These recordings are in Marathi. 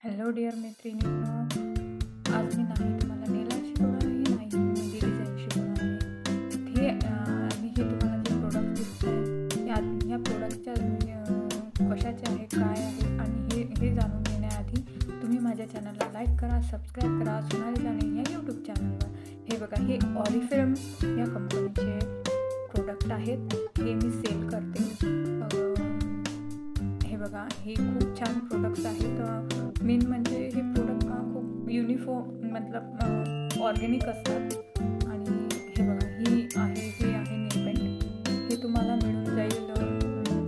हॅलो डिअर मैत्रिणींनो, आज मी नाही तुम्हाला नेल आर्ट शिकवणार आहे, नाही मेहंदी डिझाईन शिकवणार आहे. हे आणि हे तुम्हाला जे प्रोडक्ट दिसत आहे ह्या प्रोडक्टच्या कशाचे आहे, काय आहे आणि हे जाणून घेण्याआधी तुम्ही माझ्या चॅनलला लाईक करा, सबस्क्राईब करा. सोनाली जाने या यूट्यूब चॅनलवर. हे बघा, हे ऑरिफ्लेम या कंपनीचे प्रोडक्ट आहेत. हे मी सेल करते. हे बघा, हे खूप छान प्रोडक्ट्स आहेत. मेन म्हणजे हे प्रोडक्ट खूप युनिफॉर्म मतलब ऑर्गॅनिक असतात. आणि हे बघा, हे आहे नेलपेंट. हे तुम्हाला मिळून जाईल.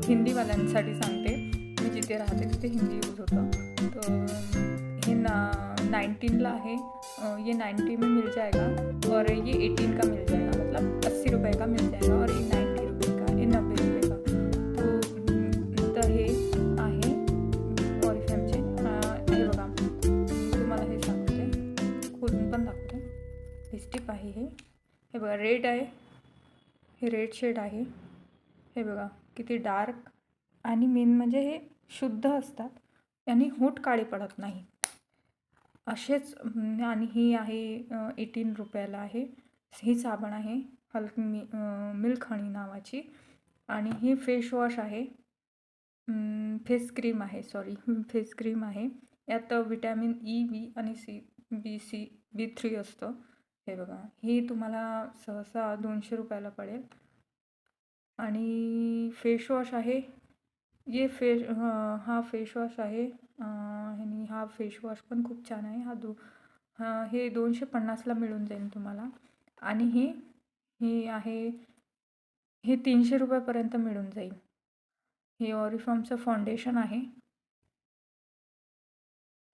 हिंदीवाल्यांसाठी सांगते, मी जिथे राहते तिथे हिंदी यूज होतं. तर हे 19 है। ये 90 में मिल जाएगा और ये 18 का मिल जाएगा, मतलब 80 रुपये का मिल जाएगा. और ये 90 रुपये का, ये 90 रुपये का. तो हे आहे ऑरिफ्लेमचे. हे बघा, तुम्हाला हे सांगते, खोलून पण दाखवते. लिपस्टिक आहे हे बघा, रेड आहे. हे रेड शेड आहे. हे बघा किती डार्क. आणि मेन म्हणजे हे शुद्ध असतात आणि होठ काळे पडत नाही असेच. आणि ही आहे 18 रुपयाला आहे. ही साबण आहे हल्क मिल्क हनी नावाची. आणि ही फेस वॉश आहे, फेस क्रीम आहे, फेस क्रीम आहे. यात विटॅमिन ई, बी आणि B3 असतं. हे बघा, हे तुम्हाला सहसा 200 रुपयाला पडेल. आणि फेस वॉश आहे, ये हा फेस वॉश आहे. आणि हा फेस वॉश पण खूप छान आहे. हे 250ला मिळून जाईल तुम्हाला. आणि हे आहे, हे 300 रुपयापर्यंत मिळून जाईल. हे ऑरिफ्लेमचं फाउंडेशन आहे.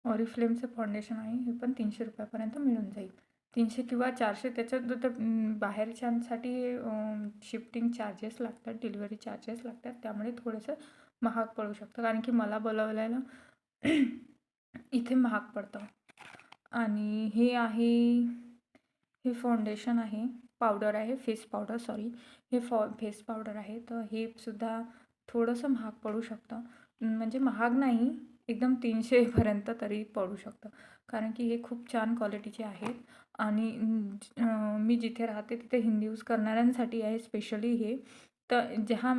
ऑरिफ्लेमचं फाउंडेशन आहे, हे पण 300 रुपयापर्यंत मिळून जाईल. 300 किंवा 400. त्याच्यात बाहेरच्यांसाठी शिफ्टिंग चार्जेस लागतात, डिलिव्हरी चार्जेस लागतात. त्यामुळे थोडंसं महाग पडू शकतं, कारण की मला बोलवलेलं इथे महाग पडतं. आणि हे आहे, हे फाउंडेशन आहे, पावडर आहे, फेस पावडर, हे फेस पावडर आहे. तर हे सुद्धा थोडंसं महाग पडू शकतं. म्हणजे महाग नाही, एकदम 300पर्यंत तरी पडू शकतं, कारण की हे खूप छान क्वालिटीचे आहेत. आणि मी जिथे राहते तिथे हिंदी यूज़ करणाऱ्यांसाठी आहे स्पेशली हे. तो जहाँ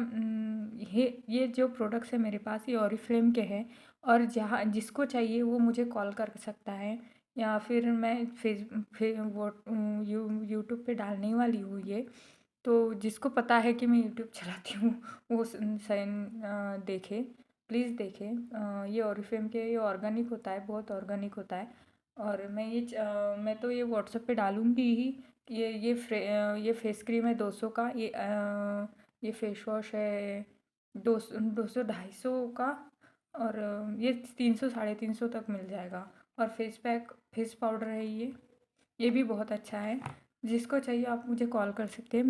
ये जो प्रोडक्ट्स है मेरे पास, ये ऑरिफ्लेम के हैं. और जहाँ जिसको चाहिए वो मुझे कॉल कर सकता है, या फिर मैं यूट्यूब पे डालने वाली हूँ ये. तो जिसको पता है कि मैं यूट्यूब चलाती हूँ वो देखे, प्लीज़ देखें. ये ऑरिफ्लेम के, ये ऑर्गेनिक होता है, बहुत ऑर्गेनिक होता है. और मैं तो ये व्हाट्सएप पे डालूँगी ही. ये फेस क्रीम है 200 का. ये फेस वॉश है 200 250 का. और ये 300 350 तक मिल जाएगा. और फेस पाउडर है ये भी बहुत अच्छा है. जिसको चाहिए आप मुझे कॉल कर सकते हैं.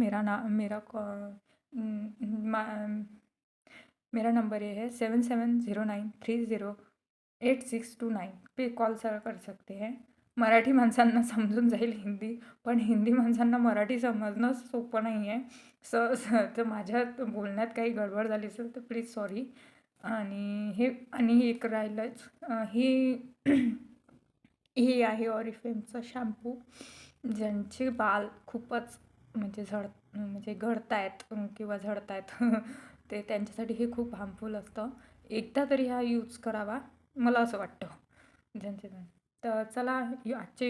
मेरा नंबर ये है 7709308629 पे कॉल कर सकते हैं. मराठी माणसांना समजून जाईल हिंदी, पण हिंदी माणसांना मराठी समजणं सोपं नाही आहे. तर माझ्या बोलण्यात काही गडबड झाली असेल तर प्लीज सॉरी. आणि एक राहिलंच, हे आहे ऑरिफ्लेमचा शॅम्पू. ज्यांचे बाल खूपच म्हणजे गळत आहेत किंवा झडत आहेत ते त्यांच्यासाठी हे खूप हार्मफुल असतं. एकदा तरी हा यूज करावा, मला असं वाटतं ज्यांचे. तर चला, आजच्या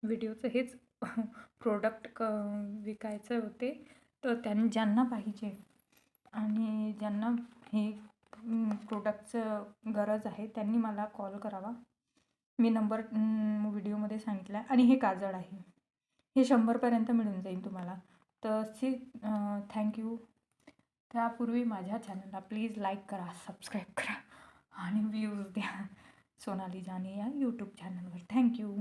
व्हिडिओचं हेच प्रोडक्ट विकायचे होते. तर ज्यांना पाहिजे आणि ज्यांना हे प्रोडक्टचं गरज आहे त्यांनी मला कॉल करावा. मी नंबर व्हिडिओमध्ये सांगितला आहे. आणि हे काजळ आहे, हे 100पर्यंत मिळून जाईल तुम्हाला. तर थँक्यू. त्यापूर्वी माझ्या चॅनलला प्लीज लाईक करा, सबस्क्राईब करा आणि व्ह्यूज द्या सोनाली जाने या यूट्यूब चॅनलवर. थँक्यू.